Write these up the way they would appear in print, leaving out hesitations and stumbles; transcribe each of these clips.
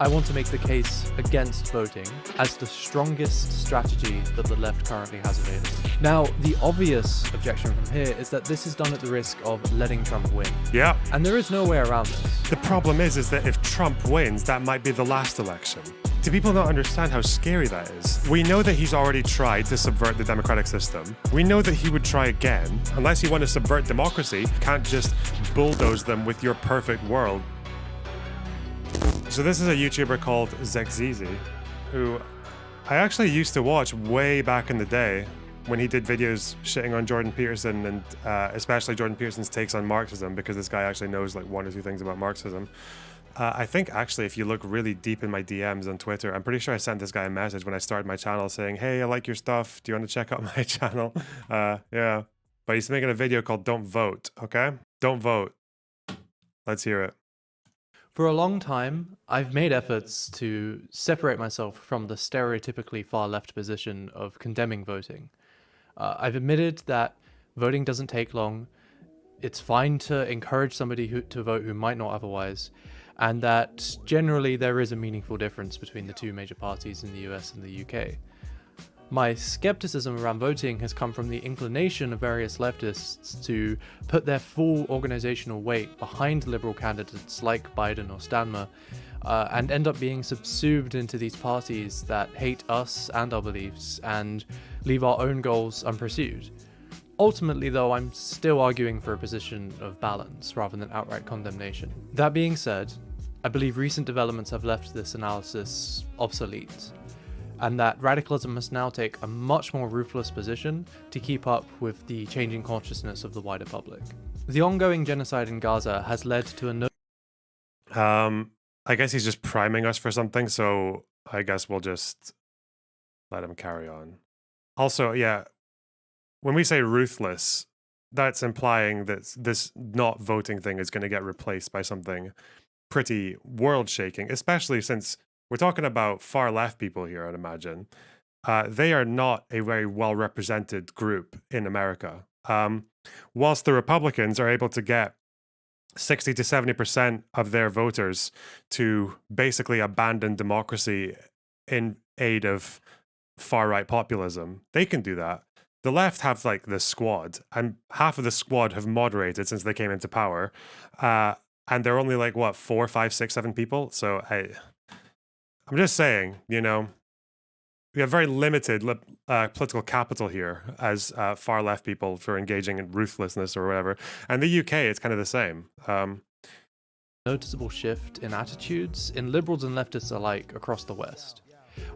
I want to make the case against voting as the strongest strategy that the left currently has available. Now, the obvious objection from here is that this is done at the risk of letting Trump win. Yeah. And there is no way around this. The problem is that if Trump wins, that might be the last election. Do people not understand how scary that is? We know that he's already tried to subvert the democratic system. We know that he would try again. Unless you want to subvert democracy, you can't just bulldoze them with your perfect world. So this is a YouTuber called THESIS, who I actually used to watch way back in the day when he did videos shitting on Jordan Peterson and especially Jordan Peterson's takes on Marxism, because this guy actually knows like one or two things about Marxism. I think actually if you look really deep in my DMs on Twitter, I'm pretty sure I sent this guy a message when I started my channel saying, hey, I like your stuff. Do you want to check out my channel? Yeah. But he's making a video called Don't Vote, okay? Don't vote. Let's hear it. For a long time, I've made efforts to separate myself from the stereotypically far left position of condemning voting. I've admitted that voting doesn't take long, it's fine to encourage somebody to vote who might not otherwise, and that generally there is a meaningful difference between the two major parties in the US and the UK. My skepticism around voting has come from the inclination of various leftists to put their full organizational weight behind liberal candidates like Biden or Stanmer, and end up being subsumed into these parties that hate us and our beliefs and leave our own goals unpursued. Ultimately, though, I'm still arguing for a position of balance rather than outright condemnation. That being said, I believe recent developments have left this analysis obsolete, and that radicalism must now take a much more ruthless position to keep up with the changing consciousness of the wider public. The ongoing genocide in Gaza has led to a I guess he's just priming us for something, so I guess we'll just let him carry on. Also, yeah, when we say ruthless, that's implying that this not voting thing is going to get replaced by something pretty world-shaking, especially since we're talking about far left people here, I'd imagine. They are not a very well-represented group in America. Whilst the Republicans are able to get 60 to 70% of their voters to basically abandon democracy in aid of far-right populism, they can do that. The left have like the squad, and half of the squad have moderated since they came into power. And they're only like, what, 4, 5, 6, 7 people? So I'm just saying, you know, we have very limited political capital here as far left people for engaging in ruthlessness or whatever. And the UK, it's kind of the same. noticeable shift in attitudes in liberals and leftists alike across the West.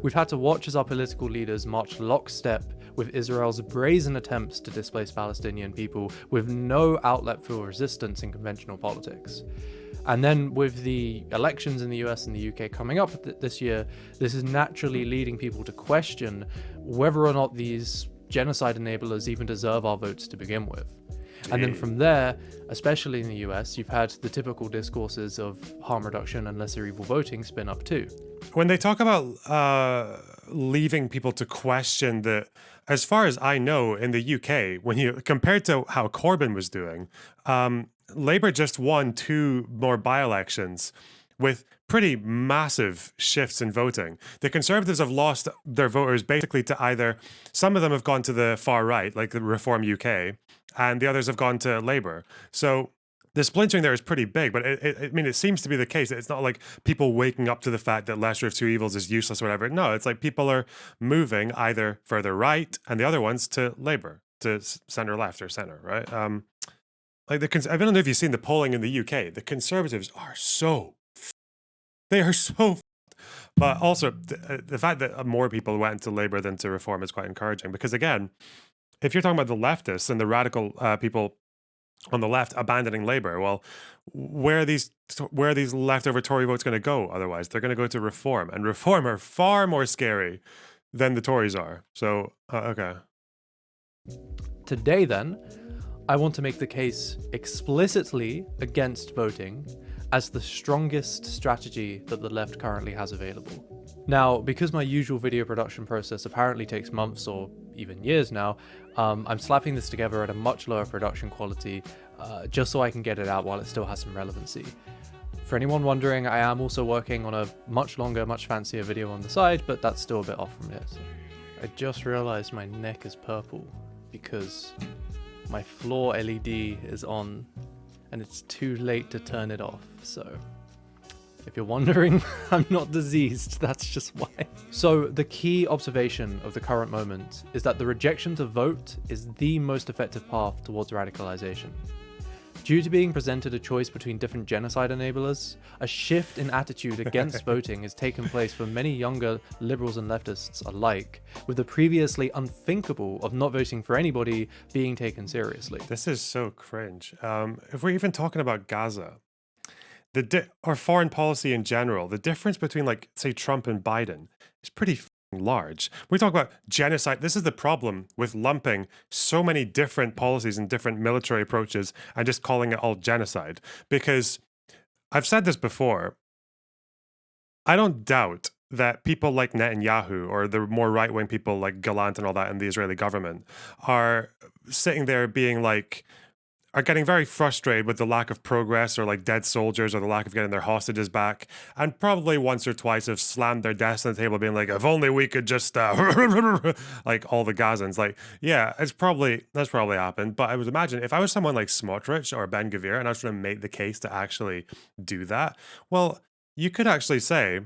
We've had to watch as our political leaders march lockstep with Israel's brazen attempts to displace Palestinian people with no outlet for resistance in conventional politics. And then with the elections in the US and the UK coming up this year, this is naturally leading people to question whether or not these genocide enablers even deserve our votes to begin with. And then from there, especially in the US, you've had the typical discourses of harm reduction and lesser evil voting spin up too. When they talk about leaving people to question the, as far as I know, in the UK, when you compared to how Corbyn was doing, Labour just won 2 more by-elections with pretty massive shifts in voting. The Conservatives have lost their voters basically to either, some of them have gone to the far right, like the Reform UK, and the others have gone to Labour. So the splintering there is pretty big, but I mean, it seems to be the case. It's not like people waking up to the fact that lesser of two evils is useless or whatever. No, it's like people are moving either further right and the other ones to Labour, to centre left or centre, right? Like I don't know if you've seen the polling in the UK. The Conservatives are they are so. But also the fact that more people went to Labour than to Reform is quite encouraging, because again, if you're talking about the leftists and the radical people on the left abandoning Labour, well, where are these leftover Tory votes going to go? Otherwise, they're going to go to Reform, and Reform are far more scary than the Tories are. So, okay. Today, then, I want to make the case explicitly against voting as the strongest strategy that the left currently has available. Now, because my usual video production process apparently takes months or even years now, I'm slapping this together at a much lower production quality just so I can get it out while it still has some relevancy. For anyone wondering, I am also working on a much longer, much fancier video on the side, but that's still a bit off from here. So. I just realized my neck is purple because my floor LED is on and it's too late to turn it off. So if you're wondering, I'm not diseased, that's just why. So the key observation of the current moment is that the rejection to vote is the most effective path towards radicalization. Due to being presented a choice between different genocide enablers, a shift in attitude against voting has taken place for many younger liberals and leftists alike, with the previously unthinkable of not voting for anybody being taken seriously. This is so cringe. If we're even talking about Gaza, or foreign policy in general, the difference between, like, say, Trump and Biden is pretty large. We talk about genocide. This is the problem with lumping so many different policies and different military approaches and just calling it all genocide. Because I've said this before, I don't doubt that people like Netanyahu or the more right-wing people like Gallant and all that in the Israeli government are sitting there being like, are getting very frustrated with the lack of progress or like dead soldiers or the lack of getting their hostages back, and probably once or twice have slammed their desks on the table being like, if only we could just like all the Gazans. Like, yeah, that's probably happened. But I would imagine if I was someone like Smotrich or Ben Gvir and I was trying to make the case to actually do that, well, you could actually say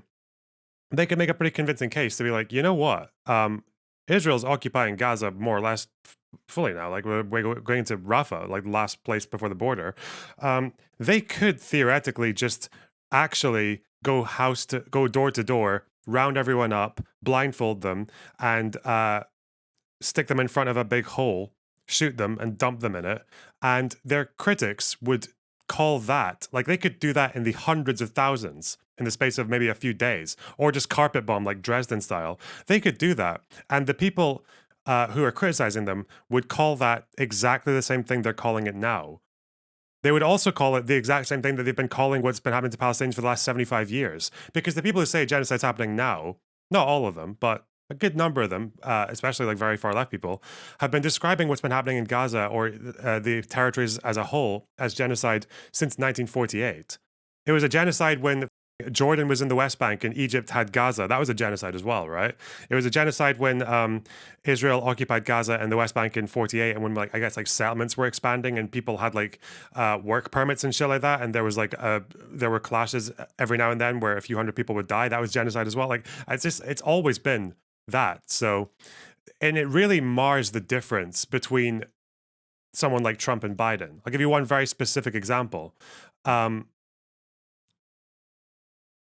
they could make a pretty convincing case to be like, you know what, Israel's occupying Gaza more or less fully now. Like, we're going to Rafah, like the last place before the border. They could theoretically just actually go door to door, round everyone up, blindfold them, and stick them in front of a big hole, shoot them, and dump them in it. And their critics would call that, like, they could do that in the hundreds of thousands in the space of maybe a few days, or just carpet bomb like Dresden style. They could do that, and the people who are criticizing them would call that exactly the same thing they're calling it now. They would also call it the exact same thing that they've been calling what's been happening to Palestinians for the last 75 years. Because the people who say genocide's happening now, not all of them, but a good number of them, especially like very far left people, have been describing what's been happening in Gaza or the territories as a whole as genocide since 1948. It was a genocide when Jordan was in the West Bank and Egypt had Gaza. That was a genocide as well, right? It was a genocide when Israel occupied Gaza and the West Bank in 48, and when, like, I guess like settlements were expanding and people had like work permits and shit like that, and there was like there were clashes every now and then where a few hundred people would die. That was genocide as well. Like, it's always been that. So, and it really mars the difference between someone like Trump and Biden. I'll give you one very specific example.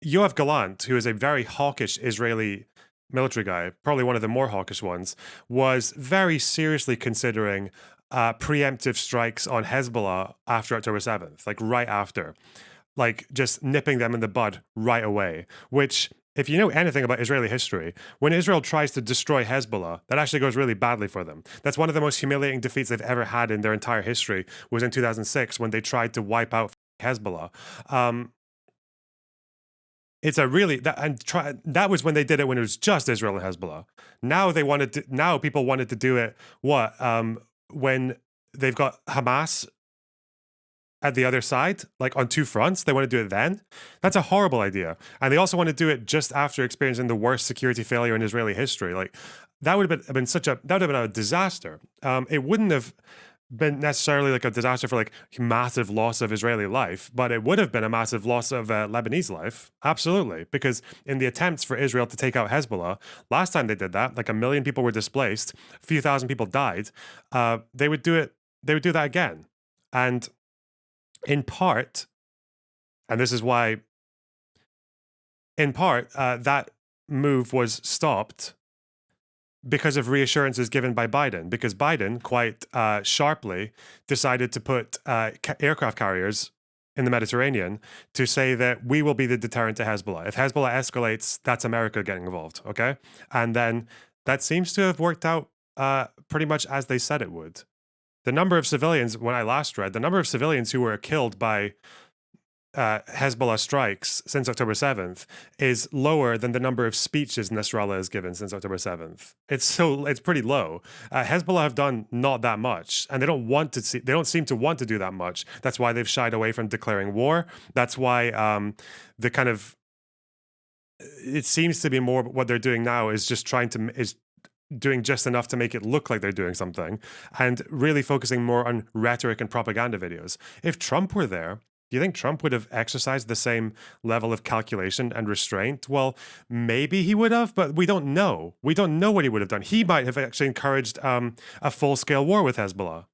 Yoav Gallant, who is a very hawkish Israeli military guy, probably one of the more hawkish ones, was very seriously considering preemptive strikes on Hezbollah after October 7th, like right after, like just nipping them in the bud right away, which, if you know anything about Israeli history, when Israel tries to destroy Hezbollah, that actually goes really badly for them. That's one of the most humiliating defeats they've ever had in their entire history, was in 2006 when they tried to wipe out Hezbollah. It's a really that was when they did it, when it was just Israel and Hezbollah. Now people wanted to do it when they've got Hamas at the other side, like on two fronts. They want to do it then. That's a horrible idea. And they also want to do it just after experiencing the worst security failure in Israeli history. Like, that would have been a disaster. It wouldn't have been necessarily like a disaster for like massive loss of Israeli life, but it would have been a massive loss of Lebanese life. Absolutely. Because in the attempts for Israel to take out Hezbollah, last time they did that, like 1 million people were displaced, a few thousand people died. They would do that again. And in part, and this is why, in part, that move was stopped because of reassurances given by Biden, because Biden quite sharply decided to put aircraft carriers in the Mediterranean to say that we will be the deterrent to Hezbollah. If Hezbollah escalates, that's America getting involved, okay? And then that seems to have worked out pretty much as they said it would. The number of civilians, when I last read, the number of civilians who were killed by Hezbollah strikes since October 7th is lower than the number of speeches Nasrallah has given since October 7th. It's pretty low. Hezbollah have done not that much, and they don't seem to want to do that much. That's why they've shied away from declaring war. That's why it seems to be more what they're doing now is just doing just enough to make it look like they're doing something, and really focusing more on rhetoric and propaganda videos. If Trump were there, do you think Trump would have exercised the same level of calculation and restraint? Well, maybe he would have, but we don't know. We don't know what he would have done. He might have actually encouraged a full-scale war with Hezbollah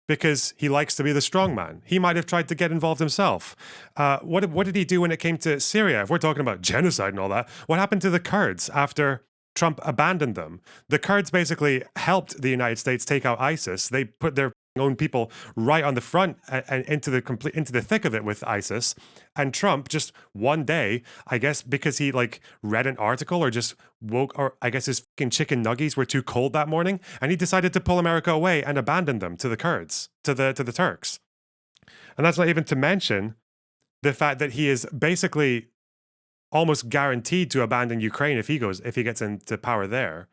because he likes to be the strongman. He might have tried to get involved himself. What did he do when it came to Syria? If we're talking about genocide and all that, what happened to the Kurds after Trump abandoned them? The Kurds basically helped the United States take out ISIS. They put their own people right on the front and into the thick of it with ISIS. And Trump just one day, I guess because he read an article or just woke, or I guess his fucking chicken nuggies were too cold that morning, and he decided to pull America away and abandon them to the Kurds, to the Turks. And that's not even to mention the fact that he is basically almost guaranteed to abandon Ukraine if he gets into power there.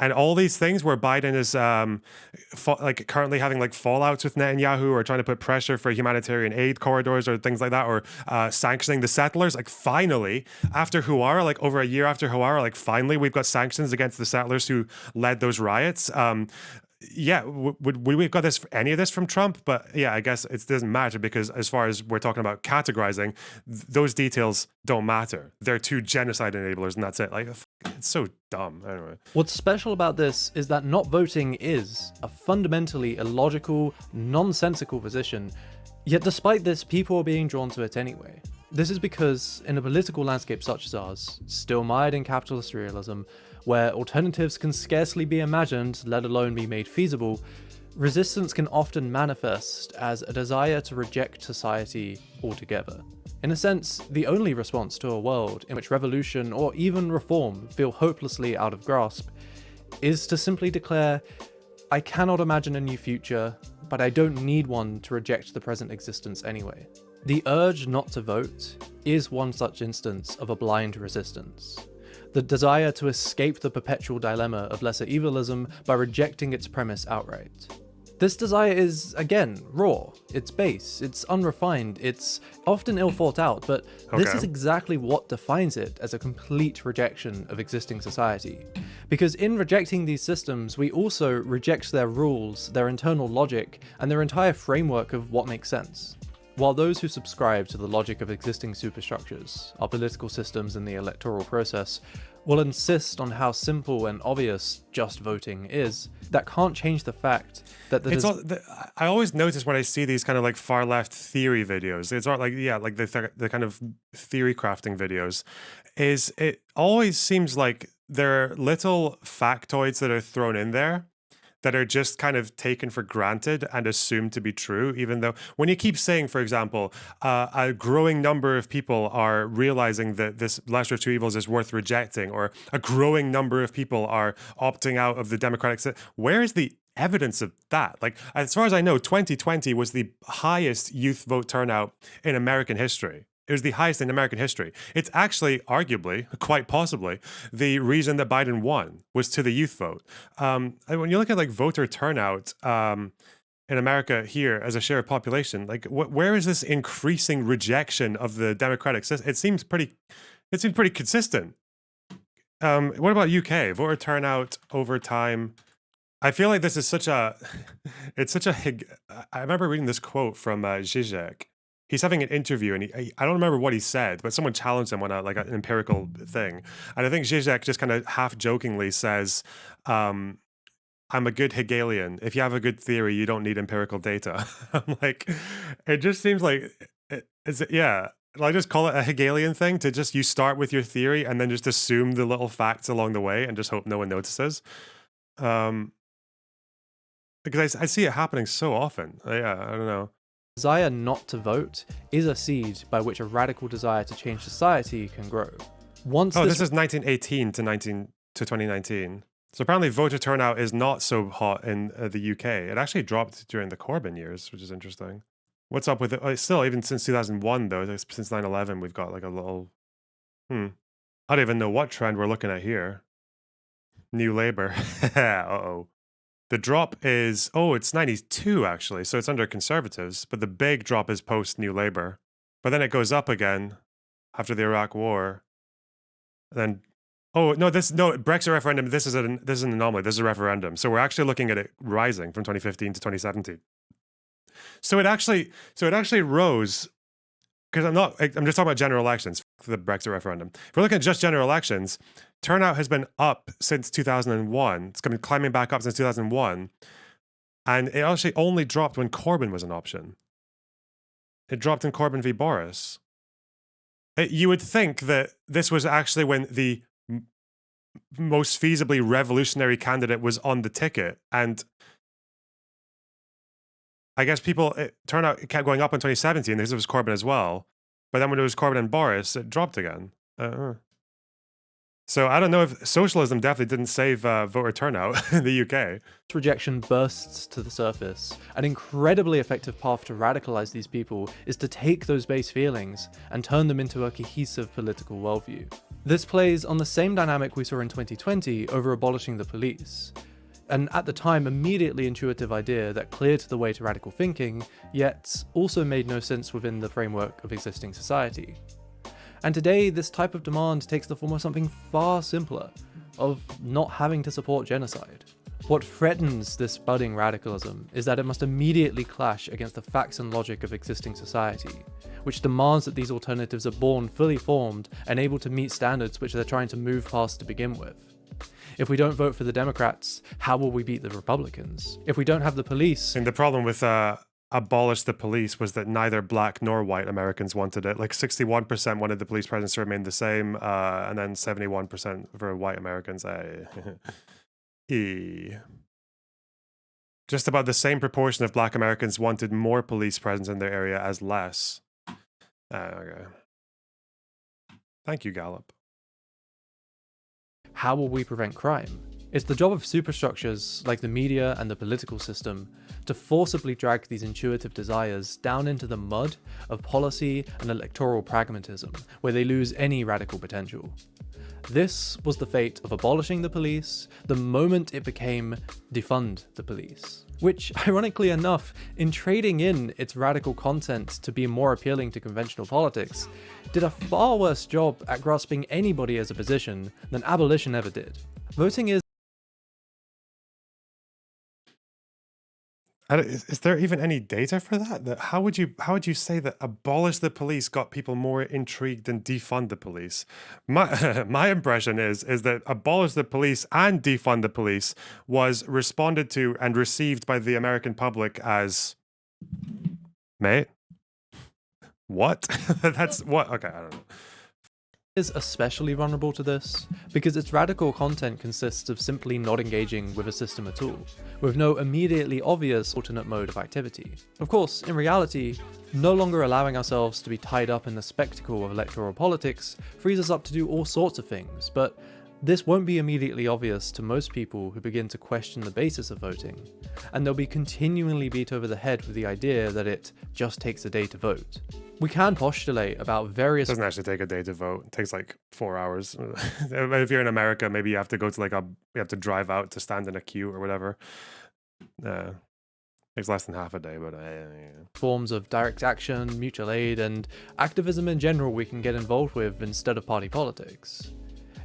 And all these things where Biden is currently having fallouts with Netanyahu, or trying to put pressure for humanitarian aid corridors or things like that, or sanctioning the settlers. Finally, after Huara, over a year after Huara, finally we've got sanctions against the settlers who led those riots. Yeah, would we have got any of this from Trump? But yeah, I guess it doesn't matter, because as far as we're talking about categorizing, those details don't matter. They're two genocide enablers, and that's it. It's so dumb. Anyway. What's special about this is that not voting is a fundamentally illogical, nonsensical position, yet despite this, people are being drawn to it anyway. This is because in a political landscape such as ours, still mired in capitalist realism, where alternatives can scarcely be imagined, let alone be made feasible, resistance can often manifest as a desire to reject society altogether. In a sense, the only response to a world in which revolution or even reform feel hopelessly out of grasp is to simply declare, I cannot imagine a new future, but I don't need one to reject the present existence anyway. The urge not to vote is one such instance of a blind resistance. The desire to escape the perpetual dilemma of lesser evilism by rejecting its premise outright. This desire is, again, raw, it's base, it's unrefined, it's often ill thought out, but this is exactly what defines it as a complete rejection of existing society. Because in rejecting these systems, we also reject their rules, their internal logic, and their entire framework of what makes sense. While those who subscribe to the logic of existing superstructures, our political systems and the electoral process, will insist on how simple and obvious just voting is, that can't change the fact that I always notice when I see these kind of far left theory videos, it's not the kind of theory crafting videos, is it always seems like there are little factoids that are thrown in there that are just kind of taken for granted and assumed to be true, even though when you keep saying, for example, a growing number of people are realizing that this lesser of two evils is worth rejecting, or a growing number of people are opting out of the democratic system, where is the evidence of that? As far as I know, 2020 was the highest youth vote turnout in American history. It was the highest in American history. It's actually, arguably, quite possibly, the reason that Biden won was to the youth vote. And when you look at voter turnout in America here as a share of population, where is this increasing rejection of the democratic system? It seems pretty consistent. What about UK voter turnout over time? I feel like this is I remember reading this quote from Zizek. He's having an interview, and I don't remember what he said, but someone challenged him on an empirical thing. And I think Zizek just kind of half-jokingly says, I'm a good Hegelian. If you have a good theory, you don't need empirical data. I'm it just seems I just call it a Hegelian thing to just, you start with your theory and then just assume the little facts along the way and just hope no one notices. Because I see it happening so often. Yeah, I don't know. Desire not to vote is a seed by which a radical desire to change society can grow. This is 1918 to 2019. So apparently voter turnout is not so hot in the UK. It actually dropped during the Corbyn years, which is interesting. What's up with it? Still, even since 2001, though, since 9/11, we've got like a little. I don't even know what trend we're looking at here. New Labor. Uh-oh. The drop is, it's 92 actually, so it's under Conservatives, but the big drop is post New Labor. But then it goes up again after the Iraq War. And then, Brexit referendum, this is an anomaly, this is a referendum. So we're actually looking at it rising from 2015 to 2017. So it actually rose, because I'm just talking about general elections for the Brexit referendum. If we're looking at just general elections, turnout has been up since 2001. It's been climbing back up since 2001. And it actually only dropped when Corbyn was an option. It dropped in Corbyn v. Boris. You would think that this was actually when the most feasibly revolutionary candidate was on the ticket. And I guess turnout kept going up in 2017. This was Corbyn as well. But then when it was Corbyn and Boris, it dropped again. So I don't know if socialism definitely didn't save voter turnout in the UK. Rejection bursts to the surface. An incredibly effective path to radicalize these people is to take those base feelings and turn them into a cohesive political worldview. This plays on the same dynamic we saw in 2020 over abolishing the police. An at the time immediately intuitive idea that cleared the way to radical thinking, yet also made no sense within the framework of existing society. And today, this type of demand takes the form of something far simpler, of not having to support genocide. What threatens this budding radicalism is that it must immediately clash against the facts and logic of existing society, which demands that these alternatives are born fully formed and able to meet standards which they're trying to move past to begin with. If we don't vote for the Democrats, how will we beat the Republicans? If we don't have the police... And the problem with abolish the police was that neither black nor white Americans wanted it. Like 61% wanted the police presence to remain the same, and then 71% for white Americans. Just about the same proportion of black Americans wanted more police presence in their area as less. Okay. Thank you, Gallup. How will we prevent crime? It's the job of superstructures like the media and the political system to forcibly drag these intuitive desires down into the mud of policy and electoral pragmatism, where they lose any radical potential. This was the fate of abolishing the police the moment it became defund the police, which, ironically enough, in trading in its radical content to be more appealing to conventional politics, did a far worse job at grasping anybody as a position than abolition ever did. Voting is... Is there even any data for that? How would you say that abolish the police got people more intrigued than defund the police? My impression is that abolish the police and defund the police was responded to and received by the American public as, mate, what? That's what? Okay, I don't know. Is especially vulnerable to this because its radical content consists of simply not engaging with a system at all, with no immediately obvious alternate mode of activity. Of course, in reality, no longer allowing ourselves to be tied up in the spectacle of electoral politics frees us up to do all sorts of things, but this won't be immediately obvious to most people who begin to question the basis of voting, and they'll be continually beat over the head with the idea that it just takes a day to vote. We can postulate about various... It doesn't actually take a day to vote. It takes like 4 hours. If you're in America, maybe you have to go to you have to drive out to stand in a queue or whatever. Takes less than half a day, but forms of direct action, mutual aid, and activism in general we can get involved with instead of party politics.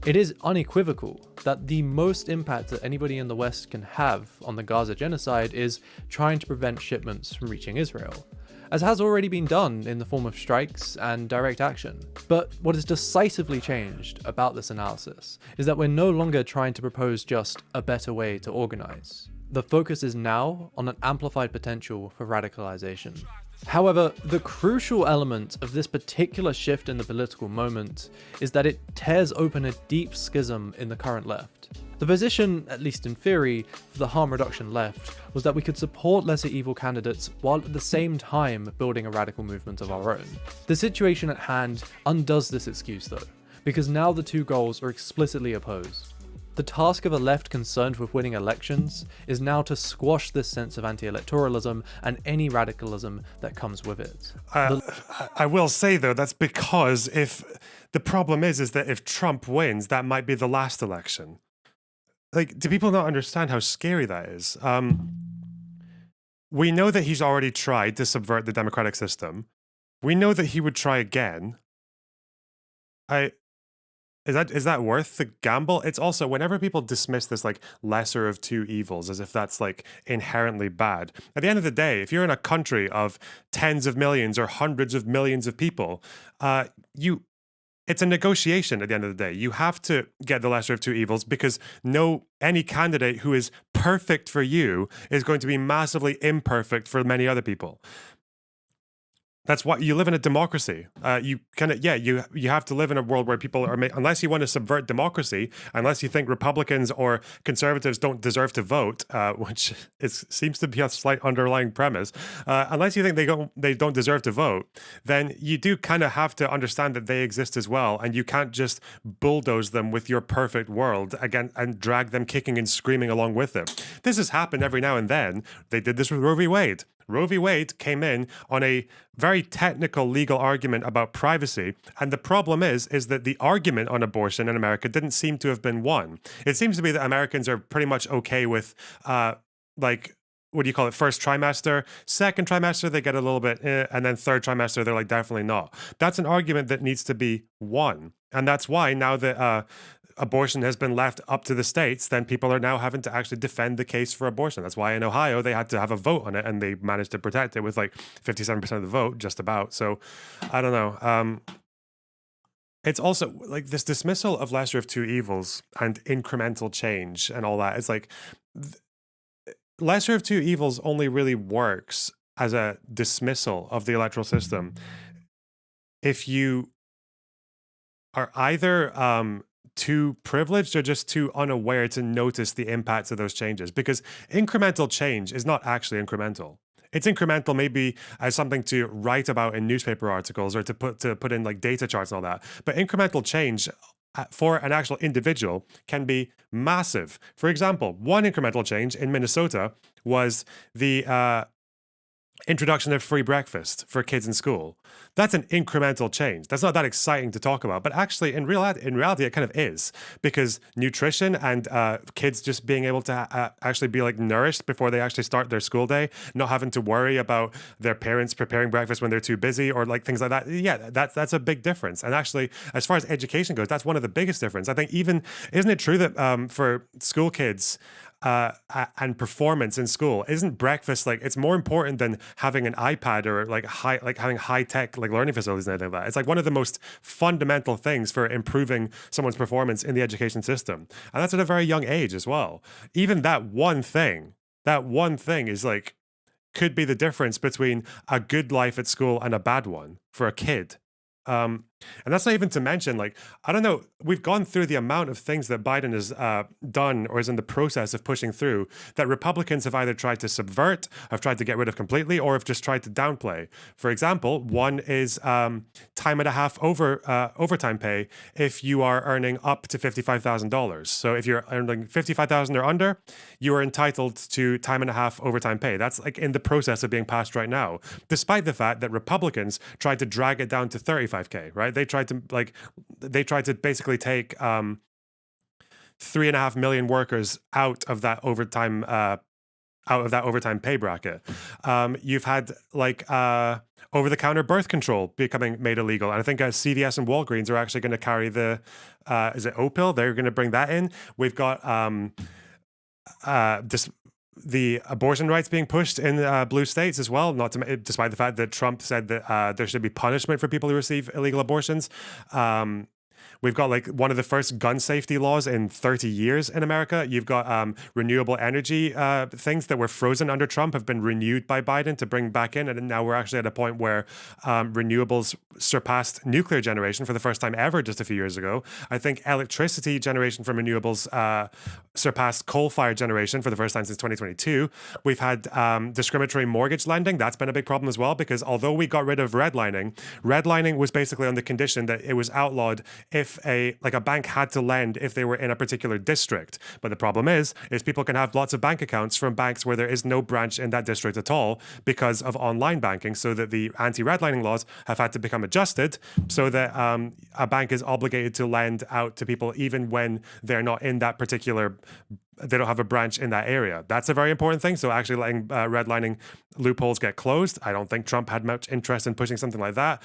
It is unequivocal that the most impact that anybody in the West can have on the Gaza genocide is trying to prevent shipments from reaching Israel, as has already been done in the form of strikes and direct action. But what has decisively changed about this analysis is that we're no longer trying to propose just a better way to organize. The focus is now on an amplified potential for radicalization. However, the crucial element of this particular shift in the political moment is that it tears open a deep schism in the current left. The position, at least in theory, for the harm reduction left was that we could support lesser evil candidates while at the same time building a radical movement of our own. The situation at hand undoes this excuse though, because now the two goals are explicitly opposed. The task of a left concerned with winning elections is now to squash this sense of anti-electoralism and any radicalism that comes with it. I will say, though, that's because if the problem is that if Trump wins, that might be the last election. Like, do people not understand how scary that is? We know that he's already tried to subvert the democratic system. We know that he would try again. Is that worth the gamble? It's also, whenever people dismiss this like lesser of two evils as if that's like inherently bad, at the end of the day, if you're in a country of tens of millions or hundreds of millions of people, it's a negotiation at the end of the day. You have to get the lesser of two evils because any candidate who is perfect for you is going to be massively imperfect for many other people. That's why you live in a democracy. You have to live in a world where people are, unless you want to subvert democracy, unless you think Republicans or conservatives don't deserve to vote, which seems to be a slight underlying premise, unless you think they don't deserve to vote, then you do kind of have to understand that they exist as well, and you can't just bulldoze them with your perfect world again and drag them kicking and screaming along with it. This has happened every now and then. They did this with Roe v. Wade. Roe v. Wade came in on a very technical legal argument about privacy, and the problem is that the argument on abortion in America didn't seem to have been won. It seems to be that Americans are pretty much okay with, what do you call it, first trimester, second trimester, they get a little bit, and then third trimester, they're like, definitely not. That's an argument that needs to be won, and that's why now that abortion has been left up to the states, then people are now having to actually defend the case for abortion. That's why in Ohio, they had to have a vote on it, and they managed to protect it with like 57% of the vote, just about. So I don't know. It's also like this dismissal of lesser of two evils and incremental change and all that. It's like lesser of two evils only really works as a dismissal of the electoral system if you are either too privileged or just too unaware to notice the impacts of those changes, because incremental change is not actually incremental. It's incremental maybe as something to write about in newspaper articles or to put in like data charts and all that. But incremental change for an actual individual can be massive. For example, one incremental change in Minnesota was the introduction of free breakfast for kids in school. That's an incremental change. That's not that exciting to talk about, but actually in reality it kind of is, because nutrition and kids just being able to actually be like nourished before they actually start their school day, not having to worry about their parents preparing breakfast when they're too busy or like things like that. Yeah, that's a big difference. And actually, as far as education goes, that's one of the biggest difference. I think isn't it true that for school kids, and performance in school, isn't breakfast like it's more important than having an iPad or like having high tech like learning facilities and anything like that? It's like one of the most fundamental things for improving someone's performance in the education system, and that's at a very young age as well. Even that one thing is like could be the difference between a good life at school and a bad one for a kid. And that's not even to mention, like, I don't know, we've gone through the amount of things that Biden has done or is in the process of pushing through that Republicans have either tried to subvert, have tried to get rid of completely, or have just tried to downplay. For example, one is time and a half overtime pay if you are earning up to $55,000. So if you're earning $55,000 or under, you are entitled to time and a half overtime pay. That's like in the process of being passed right now, despite the fact that Republicans tried to drag it down to $35K, right? They tried to basically take 3.5 million workers out of that overtime pay bracket. You've had like over-the-counter birth control becoming made illegal, and I think CVS and Walgreens are actually going to carry the is it O-pill? They're going to bring that in. We've got the abortion rights being pushed in blue states as well, despite the fact that Trump said that there should be punishment for people who receive illegal abortions. We've got like one of the first gun safety laws in 30 years in America. You've got renewable energy things that were frozen under Trump have been renewed by Biden to bring back in. And now we're actually at a point where renewables surpassed nuclear generation for the first time ever just a few years ago. I think electricity generation from renewables surpassed coal-fired generation for the first time since 2022. We've had discriminatory mortgage lending. That's been a big problem as well, because although we got rid of redlining was basically on the condition that it was outlawed if if a bank had to lend if they were in a particular district. But the problem is people can have lots of bank accounts from banks where there is no branch in that district at all because of online banking, so that the anti-redlining laws have had to become adjusted so that a bank is obligated to lend out to people even when they're not in that particular, they don't have a branch in that area. That's a very important thing. So actually letting redlining loopholes get closed. I don't think Trump had much interest in pushing something like that.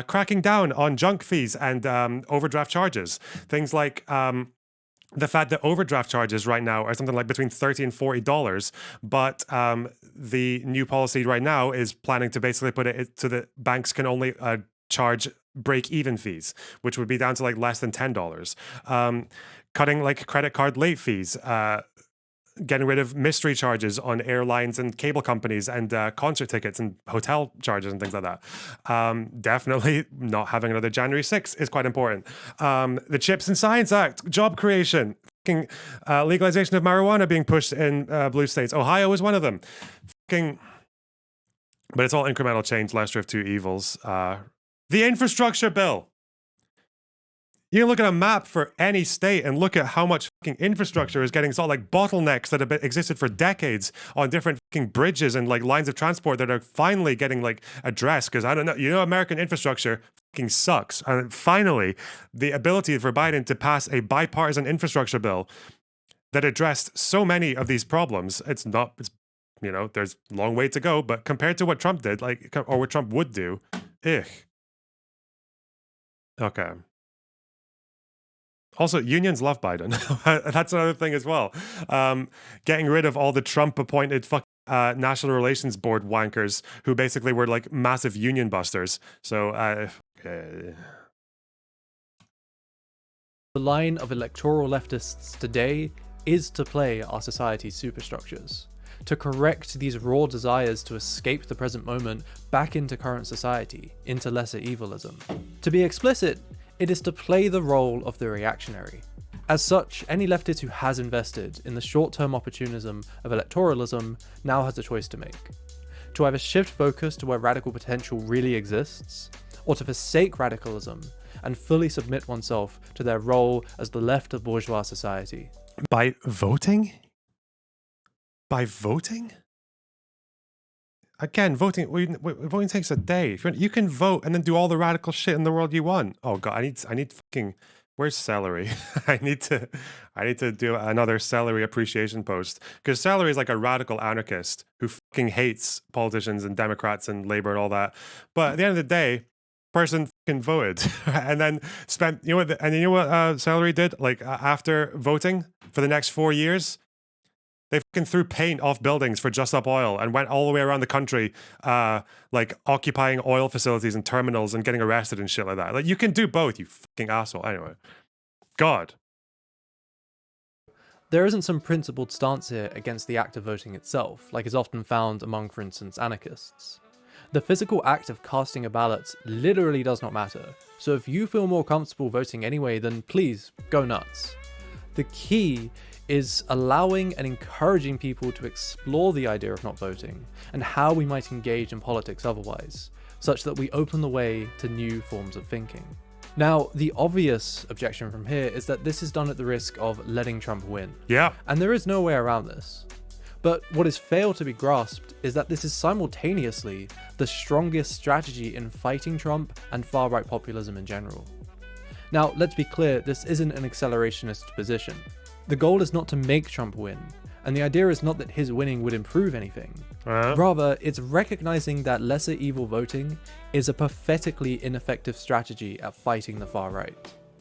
Cracking down on junk fees and overdraft charges. Things like the fact that overdraft charges right now are something like between $30 and $40, but the new policy right now is planning to basically put it so that banks can only charge break-even fees, which would be down to like less than $10. Cutting like credit card late fees, getting rid of mystery charges on airlines and cable companies and concert tickets and hotel charges and things like that. Definitely not having another January 6th is quite important. The Chips and Science Act, job creation, legalization of marijuana being pushed in blue states. Ohio is one of them. But it's all incremental change, lesser of two evils. The infrastructure bill. You can look at a map for any state and look at how much fucking infrastructure is getting sort of like bottlenecks that have existed for decades on different fucking bridges and like lines of transport that are finally getting like addressed. Because I don't know, American infrastructure fucking sucks. And finally, the ability for Biden to pass a bipartisan infrastructure bill that addressed so many of these problems, there's a long way to go. But compared to what Trump did, or what Trump would do, okay. Also, unions love Biden. That's another thing as well. Getting rid of all the Trump-appointed National Relations Board wankers who basically were like massive union busters. So, The line of electoral leftists today is to play our society's superstructures, to correct these raw desires to escape the present moment back into current society, into lesser evilism. To be explicit, it is to play the role of the reactionary. As such, any leftist who has invested in the short-term opportunism of electoralism now has a choice to make. To either shift focus to where radical potential really exists, or to forsake radicalism and fully submit oneself to their role as the left of bourgeois society. By voting? By voting? Again, voting takes a day. You can vote and then do all the radical shit in the world you want. Oh god, I need fucking, where's Celery? I need to do another Celery appreciation post, because Celery is like a radical anarchist who fucking hates politicians and Democrats and Labor and all that. But at the end of the day, person fucking voted and then spent, you know what Celery did? Like after voting for the next 4 years, they fucking threw paint off buildings for Just Up Oil and went all the way around the country, like occupying oil facilities and terminals and getting arrested and shit like that. Like, you can do both, you fucking asshole. Anyway, God. There isn't some principled stance here against the act of voting itself, like is often found among, for instance, anarchists. The physical act of casting a ballot literally does not matter, so if you feel more comfortable voting anyway, then please, go nuts. The key is allowing and encouraging people to explore the idea of not voting and how we might engage in politics otherwise, such that we open the way to new forms of thinking. Now, the obvious objection from here is that this is done at the risk of letting Trump win. Yeah. And there is no way around this. But what is failed to be grasped is that this is simultaneously the strongest strategy in fighting Trump and far-right populism in general. Now, let's be clear, this isn't an accelerationist position. The goal is not to make Trump win, and the idea is not that his winning would improve anything. Rather, it's recognizing that lesser evil voting is a pathetically ineffective strategy at fighting the far right.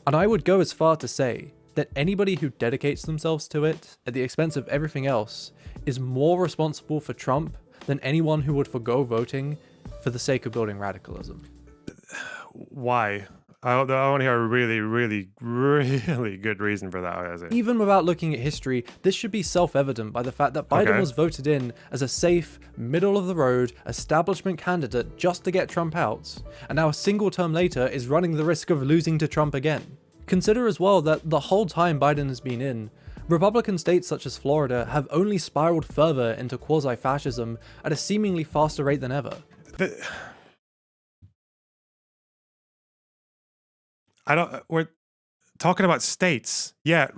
And I would go as far to say that anybody who dedicates themselves to it at the expense of everything else is more responsible for Trump than anyone who would forgo voting for the sake of building radicalism. Why? I want to hear a really, really, really good reason for that. Even without looking at history, this should be self-evident by the fact that Biden was voted in as a safe, middle-of-the-road establishment candidate just to get Trump out, and now a single term later is running the risk of losing to Trump again. Consider as well that the whole time Biden has been in, Republican states such as Florida have only spiraled further into quasi-fascism at a seemingly faster rate than ever. talking about states. Yeah,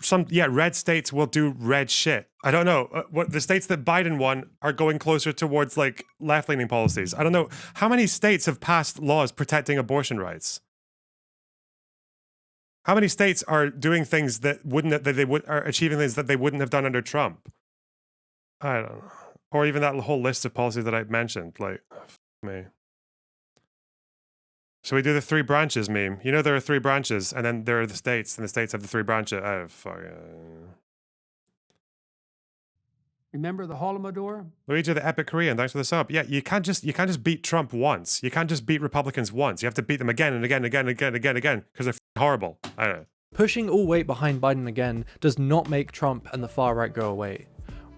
red states will do red shit. I don't know. What the states that Biden won are going closer towards like left-leaning policies. I don't know how many states have passed laws protecting abortion rights. How many states are doing things that are achieving things that they wouldn't have done under Trump? I don't know. Or even that whole list of policies that I mentioned. Like, me. So we do the 3 branches meme. You know there are 3 branches, and then there are the states, and the states have the 3 branches. Oh, fuck. Remember the Holodomor? Luigi the Epic Korean, thanks for the sub. Yeah, you can't just beat Trump once. You can't just beat Republicans once. You have to beat them again and again and again and again and again and again because they're horrible. I don't know. Pushing all weight behind Biden again does not make Trump and the far right go away.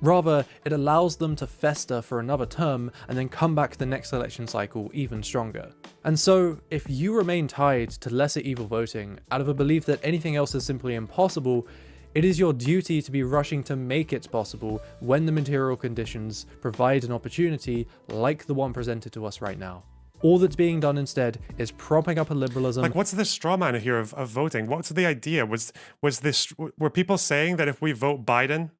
Rather, it allows them to fester for another term and then come back the next election cycle even stronger. And so, if you remain tied to lesser evil voting out of a belief that anything else is simply impossible, it is your duty to be rushing to make it possible when the material conditions provide an opportunity like the one presented to us right now. All that's being done instead is propping up a liberalism. Like, what's the straw man here of voting? What's the idea? Were people saying that if we vote Biden,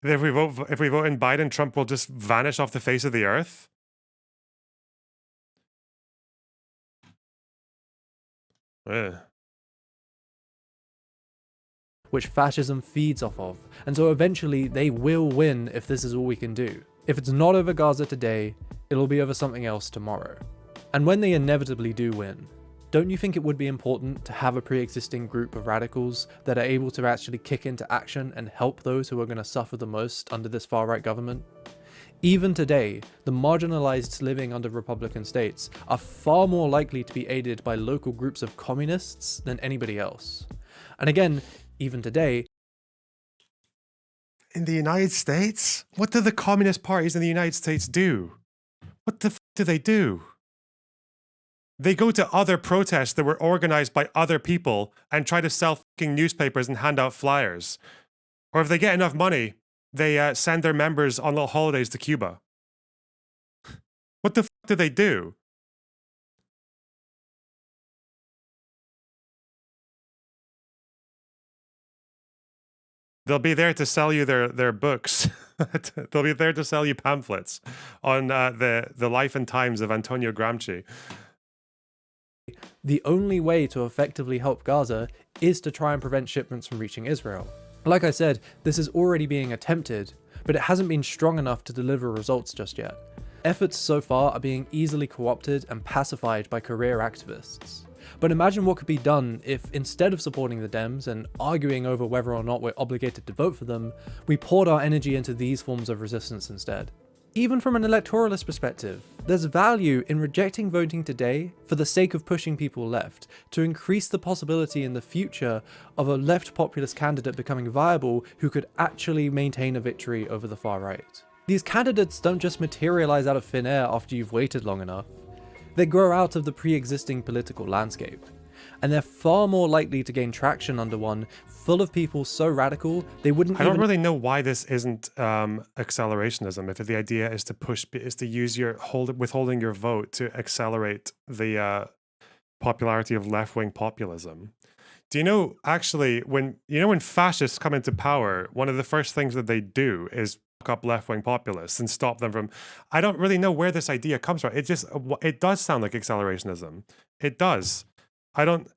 that if we vote in Biden, Trump will just vanish off the face of the earth? Ugh. Which fascism feeds off of, and so eventually they will win if this is all we can do. If it's not over Gaza today, it'll be over something else tomorrow. And when they inevitably do win, don't you think it would be important to have a pre-existing group of radicals that are able to actually kick into action and help those who are going to suffer the most under this far-right government? Even today, the marginalized living under Republican states are far more likely to be aided by local groups of communists than anybody else. And again, even today, in the United States? What do the communist parties in the United States do? What the f do they do? They go to other protests that were organized by other people and try to sell fucking newspapers and hand out flyers. Or if they get enough money, they send their members on little holidays to Cuba. What the f do they do? They'll be there to sell you their books. They'll be there to sell you pamphlets on the life and times of Antonio Gramsci. The only way to effectively help Gaza is to try and prevent shipments from reaching Israel. Like I said, this is already being attempted, but it hasn't been strong enough to deliver results just yet. Efforts so far are being easily co-opted and pacified by career activists. But imagine what could be done if, instead of supporting the Dems and arguing over whether or not we're obligated to vote for them, we poured our energy into these forms of resistance instead. Even from an electoralist perspective, there's value in rejecting voting today for the sake of pushing people left, to increase the possibility in the future of a left populist candidate becoming viable who could actually maintain a victory over the far right. These candidates don't just materialize out of thin air after you've waited long enough. They grow out of the pre-existing political landscape, and they're far more likely to gain traction under one full of people so radical they wouldn't. I don't really know why this isn't accelerationism. If the idea is to use your withholding your vote to accelerate the popularity of left-wing populism. Do you know actually when fascists come into power, one of the first things that they do is up left-wing populists and stop them from. I don't really know where this idea comes from. It does sound like accelerationism. It does. I don't,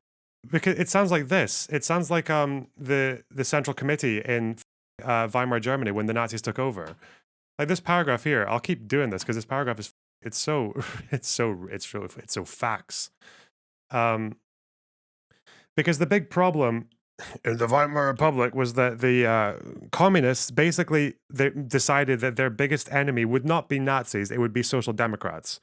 because it sounds like this. It sounds like the Central Committee in Weimar Germany when the Nazis took over. Like this paragraph here. I'll keep doing this because this paragraph is it's so facts. Because the big problem in the Weimar Republic was that the communists basically they decided that their biggest enemy would not be Nazis, it would be social democrats.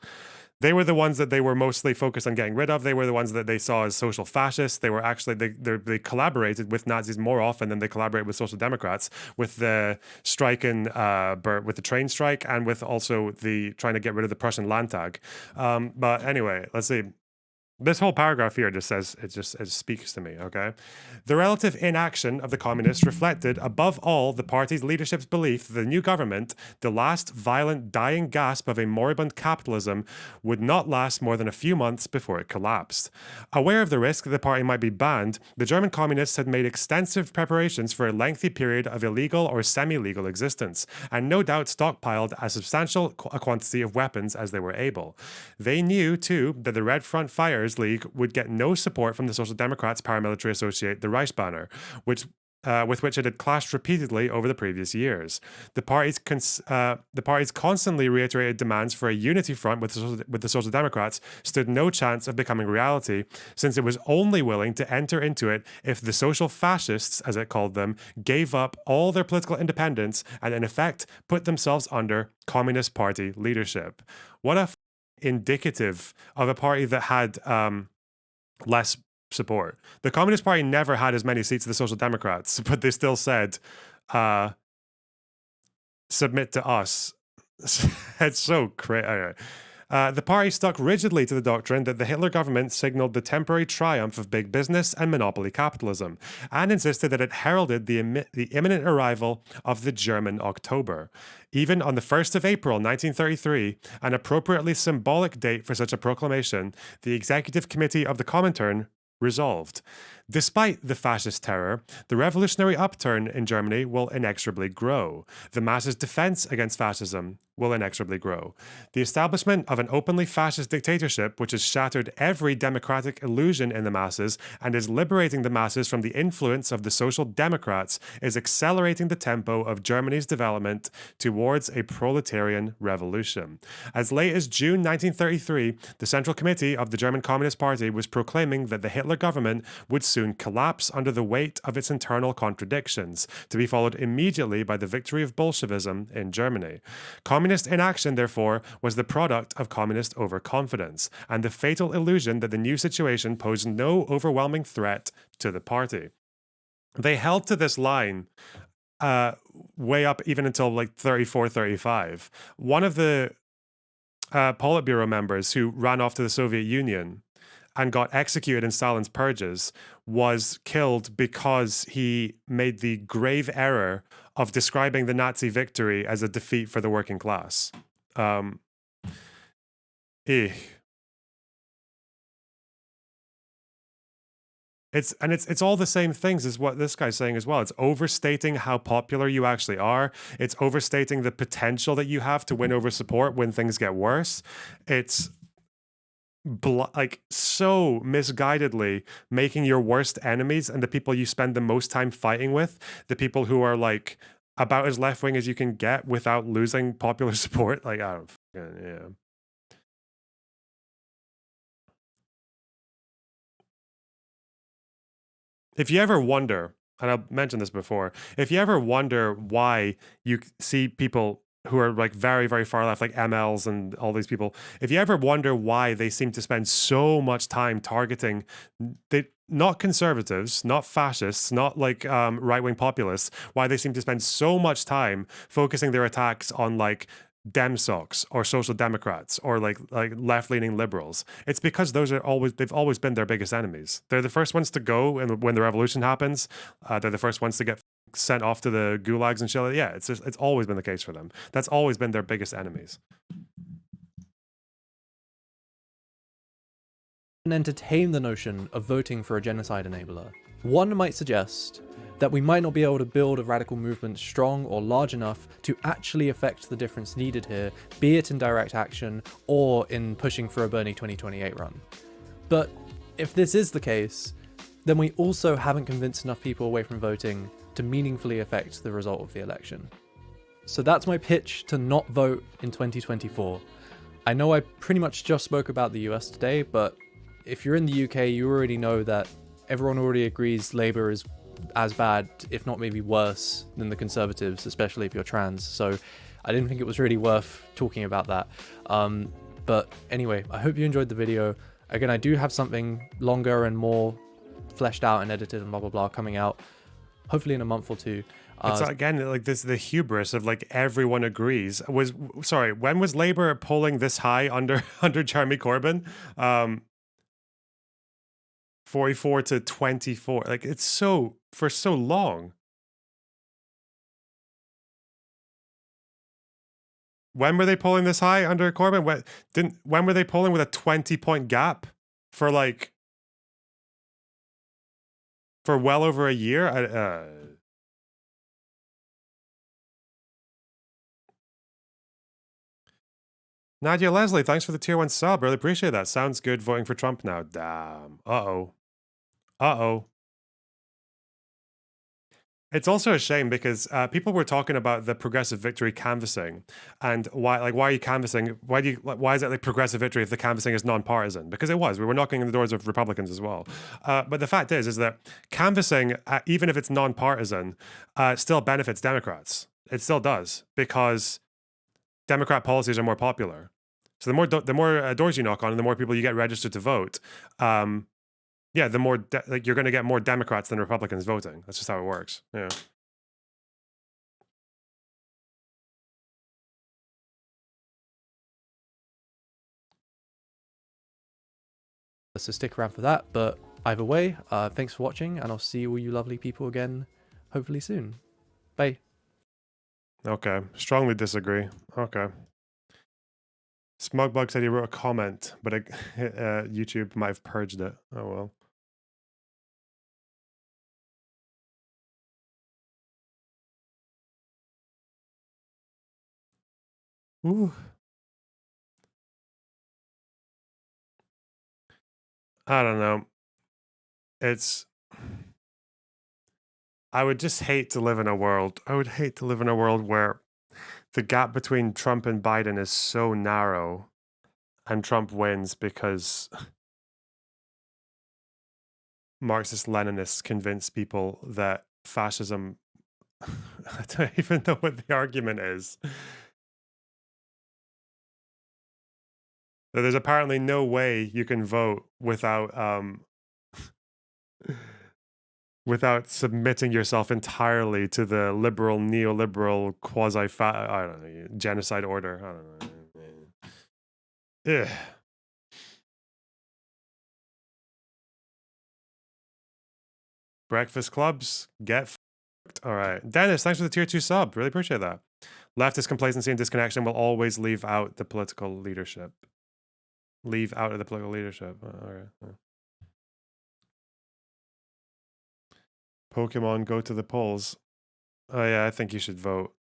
They were the ones that they were mostly focused on getting rid of. They were the ones that they saw as social fascists. They were actually, they collaborated with Nazis more often than they collaborated with social democrats, with the strike in, with the train strike and with also the trying to get rid of the Prussian Landtag. But anyway, let's see. This whole paragraph here just says, it speaks to me, okay? The relative inaction of the communists reflected, above all, the party's leadership's belief that the new government, the last violent dying gasp of a moribund capitalism, would not last more than a few months before it collapsed. Aware of the risk that the party might be banned, the German communists had made extensive preparations for a lengthy period of illegal or semi-legal existence, and no doubt stockpiled a substantial quantity of weapons as they were able. They knew, too, that the Red Front Fires League would get no support from the Social Democrats' paramilitary associate, the Reichsbanner, with which it had clashed repeatedly over the previous years. The parties constantly reiterated demands for a unity front with the Social Democrats stood no chance of becoming reality, since it was only willing to enter into it if the social fascists, as it called them, gave up all their political independence and in effect put themselves under Communist Party leadership. What a indicative of a party that had less support. The Communist Party never had as many seats as the Social Democrats, but they still said, submit to us. It's so crazy. Anyway. The party stuck rigidly to the doctrine that the Hitler government signaled the temporary triumph of big business and monopoly capitalism, and insisted that it heralded the imminent arrival of the German October. Even on the 1st of April 1933, an appropriately symbolic date for such a proclamation, the Executive Committee of the Comintern resolved. Despite the fascist terror, the revolutionary upturn in Germany will inexorably grow. The masses' defense against fascism will inexorably grow. The establishment of an openly fascist dictatorship, which has shattered every democratic illusion in the masses and is liberating the masses from the influence of the Social Democrats, is accelerating the tempo of Germany's development towards a proletarian revolution. As late as June 1933, the Central Committee of the German Communist Party was proclaiming that the Hitler government would soon collapse under the weight of its internal contradictions, to be followed immediately by the victory of Bolshevism in Germany. Communist inaction, therefore, was the product of communist overconfidence, and the fatal illusion that the new situation posed no overwhelming threat to the party. They held to this line way up even until like 34, 35. One of the Politburo members who ran off to the Soviet Union and got executed in Stalin's purges was killed because he made the grave error of describing the Nazi victory as a defeat for the working class. It's all the same things as what this guy's saying as well. It's overstating how popular you actually are. It's overstating the potential that you have to win over support when things get worse. It's like so misguidedly making your worst enemies and the people you spend the most time fighting with, the people who are like about as left-wing as you can get without losing popular support. Like, I don't yeah. If you ever wonder, and I've mentioned this before, if you ever wonder why you see people who are like very, very far left, like MLs and all these people, if you ever wonder why they seem to spend so much time targeting not conservatives, not fascists, not like right-wing populists, why they seem to spend so much time focusing their attacks on like Dem socks or social democrats or like left-leaning liberals, it's because they've always been their biggest enemies. They're the first ones to go, and when the revolution happens, they're the first ones to get sent off to the gulags and shit. Yeah, it's always been the case for them. That's always been their biggest enemies. And entertain the notion of voting for a genocide enabler. One might suggest that we might not be able to build a radical movement strong or large enough to actually affect the difference needed here, be it in direct action or in pushing for a Bernie 2028 run. But if this is the case, then we also haven't convinced enough people away from voting to meaningfully affect the result of the election. So that's my pitch to not vote in 2024. I know I pretty much just spoke about the US today, but if you're in the UK, you already know that everyone already agrees Labour is as bad, if not maybe worse, than the Conservatives, especially if you're trans. So I didn't think it was really worth talking about that. But anyway, I hope you enjoyed the video. Again, I do have something longer and more fleshed out and edited and blah, blah, blah coming out, hopefully in a month or two. It's again like this, the hubris of like everyone agrees. When was Labour polling this high under Jeremy Corbyn? 44 to 24. Like, it's so, for so long. When were they polling this high under Corbyn? When were they polling with a 20-point gap for like, for well over a year? Nadia Leslie, thanks for the tier 1 sub. Really appreciate that. Sounds good voting for Trump now. Damn. Uh-oh. Uh-oh. It's also a shame because people were talking about the progressive victory canvassing and why are you canvassing? Why is it like progressive victory if the canvassing is non-partisan? Because it was. We were knocking on the doors of Republicans as well. But the fact is that canvassing, even if it's non-partisan, still benefits Democrats. It still does because Democrat policies are more popular. So the more doors you knock on and the more people you get registered to vote, yeah, the more like you're going to get more Democrats than Republicans voting. That's just how it works. Yeah. So stick around for that. But either way, thanks for watching, and I'll see all you lovely people again, hopefully soon. Bye. Okay. Strongly disagree. Okay. Smugbug said he wrote a comment, but YouTube might have purged it. Oh well. Ooh. I don't know. I would just hate to live in a world. I would hate to live in a world where the gap between Trump and Biden is so narrow and Trump wins because Marxist Leninists convince people that fascism. I don't even know what the argument is. That there's apparently no way you can vote without without submitting yourself entirely to the liberal, neoliberal, I don't know, genocide order. I don't know. Ugh. Breakfast clubs, get f***ed. All right. Dennis, thanks for the tier 2 sub. Really appreciate that. Leftist complacency and disconnection will always leave out the political leadership. Leave out of the political leadership. All right. Pokemon, go to the polls. Oh yeah, I think you should vote.